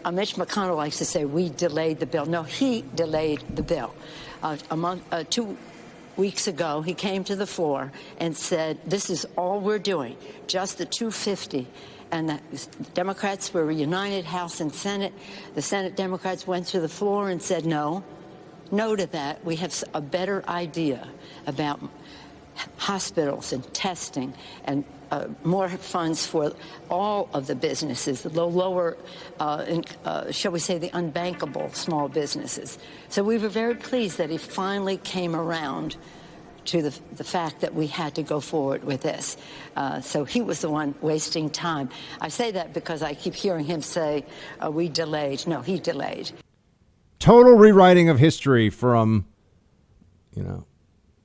Mitch McConnell likes to say we delayed the bill. No, he delayed the bill. 2 weeks ago, he came to the floor and said, this is all we're doing, just the 250. And the Democrats were united, House and Senate. The Senate Democrats went to the floor and said no to that. We have a better idea about hospitals and testing and more funds for all of the businesses, the lower, shall we say, the unbankable small businesses. So we were very pleased that he finally came around to the fact that we had to go forward with this. So he was the one wasting time. I say that because I keep hearing him say, we delayed. No, he delayed. Total rewriting of history from,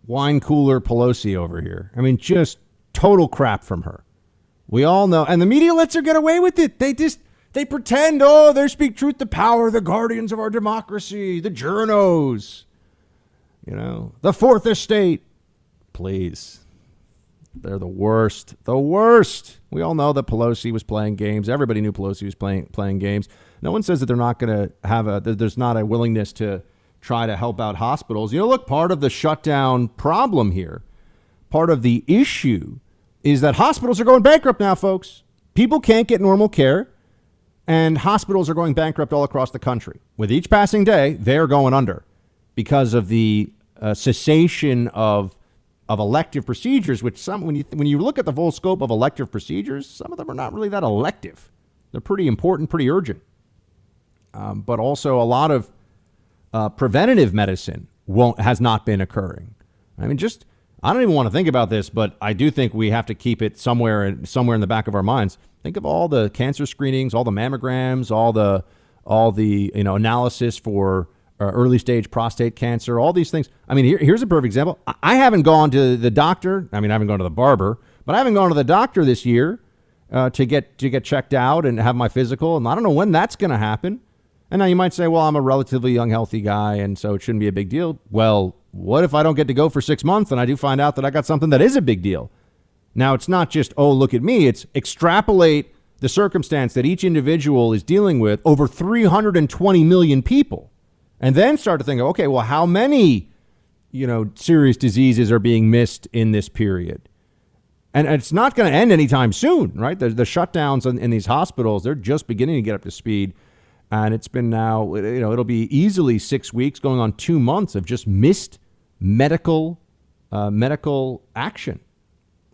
wine cooler Pelosi over here. I mean, just total crap from her. We all know. And the media lets her get away with it. They pretend, they speak truth to power, the guardians of our democracy, the journos, the fourth estate. Please. They're the worst. The worst. We all know that Pelosi was playing games. Everybody knew Pelosi was playing games. No one says that they're not going to have there's not a willingness to try to help out hospitals. Look, part of the shutdown problem here, part of the issue is that hospitals are going bankrupt now, folks. People can't get normal care, and hospitals are going bankrupt all across the country. With each passing day, they're going under because of the cessation of elective procedures, which when you look at the full scope of elective procedures, some of them are not really that elective. They're pretty important, pretty urgent. But also a lot of preventative medicine has not been occurring. I mean, I don't even want to think about this, but I do think we have to keep it somewhere in the back of our minds. Think of all the cancer screenings, all the mammograms, all the analysis for early stage prostate cancer, all these things. I mean, here's a perfect example. I haven't gone to the doctor. I mean, I haven't gone to the barber, but I haven't gone to the doctor this year to get checked out and have my physical. And I don't know when that's going to happen. And now you might say, well, I'm a relatively young, healthy guy, and so it shouldn't be a big deal. Well, what if I don't get to go for 6 months and I do find out that I got something that is a big deal? Now, it's not just, look at me. It's extrapolate the circumstance that each individual is dealing with over 320 million people. And then start to think of, okay, well, how many, serious diseases are being missed in this period? And it's not going to end anytime soon, right? The shutdowns in these hospitals, they're just beginning to get up to speed. And it's been now, it'll be easily 6 weeks, going on 2 months of just missed medical action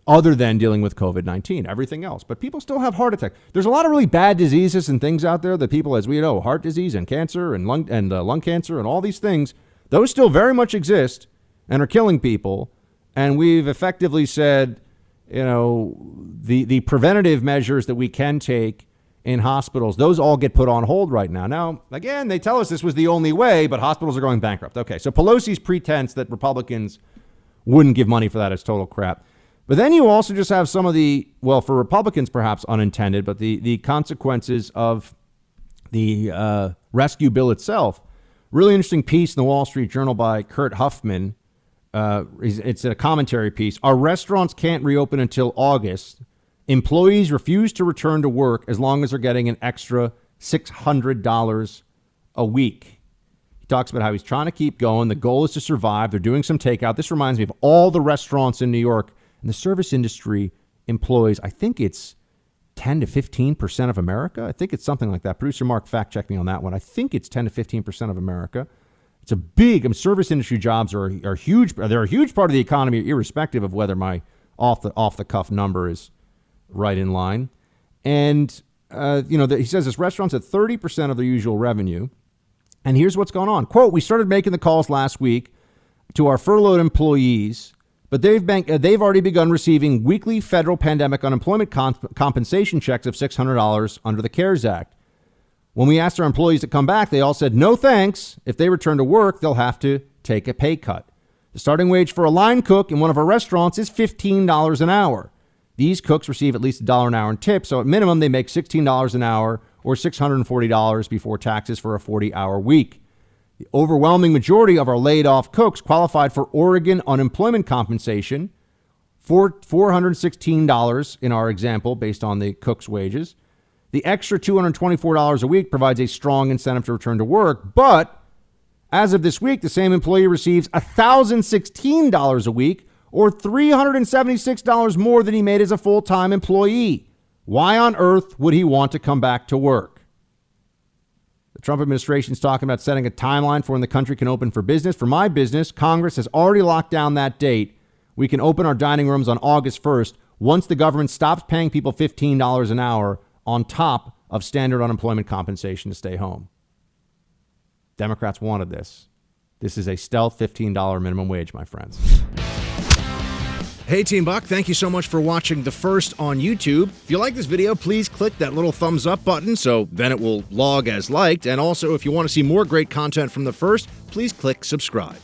other than dealing with COVID-19, everything else. But people still have heart attacks. There's a lot of really bad diseases and things out there that people, as we know, heart disease and cancer and lung cancer and all these things, those still very much exist and are killing people. And we've effectively said, the preventative measures that we can take in hospitals, those all get put on hold right now. Now, again, they tell us this was the only way, but hospitals are going bankrupt. Okay, so Pelosi's pretense that Republicans wouldn't give money for that is total crap. But then you also just have some of the, well, for Republicans perhaps unintended, but the consequences of the rescue bill itself. Really interesting piece in the Wall Street Journal by Kurt Huffman. It's a commentary piece. Our restaurants can't reopen until August. Employees refuse to return to work as long as they're getting an extra $600 a week. He talks about how he's trying to keep going. The goal is to survive. They're doing some takeout. This reminds me of all the restaurants in New York. And the service industry employs, I think it's 10 to 15% of America. I think it's something like that. Producer Mark fact-checked me on that one. I think it's 10 to 15% of America. It's a big, service industry jobs are huge. They're a huge part of the economy, irrespective of whether my off-the-cuff number is right in line. And, he says this restaurant's at 30% of their usual revenue. And here's what's going on. Quote, we started making the calls last week to our furloughed employees, but they've already begun receiving weekly federal pandemic unemployment compensation checks of $600 under the CARES Act. When we asked our employees to come back, they all said, no thanks. If they return to work, they'll have to take a pay cut. The starting wage for a line cook in one of our restaurants is $15 an hour. These cooks receive at least $1 an hour in tips, so at minimum, they make $16 an hour or $640 before taxes for a 40-hour week. The overwhelming majority of our laid-off cooks qualified for Oregon unemployment compensation, for $416 in our example, based on the cook's wages. The extra $224 a week provides a strong incentive to return to work. But as of this week, the same employee receives $1,016 a week, or $376 more than he made as a full-time employee. Why on earth would he want to come back to work? The Trump administration is talking about setting a timeline for when the country can open for business. For my business, Congress has already locked down that date. We can open our dining rooms on August 1st once the government stops paying people $15 an hour on top of standard unemployment compensation to stay home. Democrats wanted this. This is a stealth $15 minimum wage, my friends. Hey, Team Buck, thank you so much for watching The First on YouTube. If you like this video, please click that little thumbs up button so then it will log as liked. And also, if you want to see more great content from The First, please click subscribe.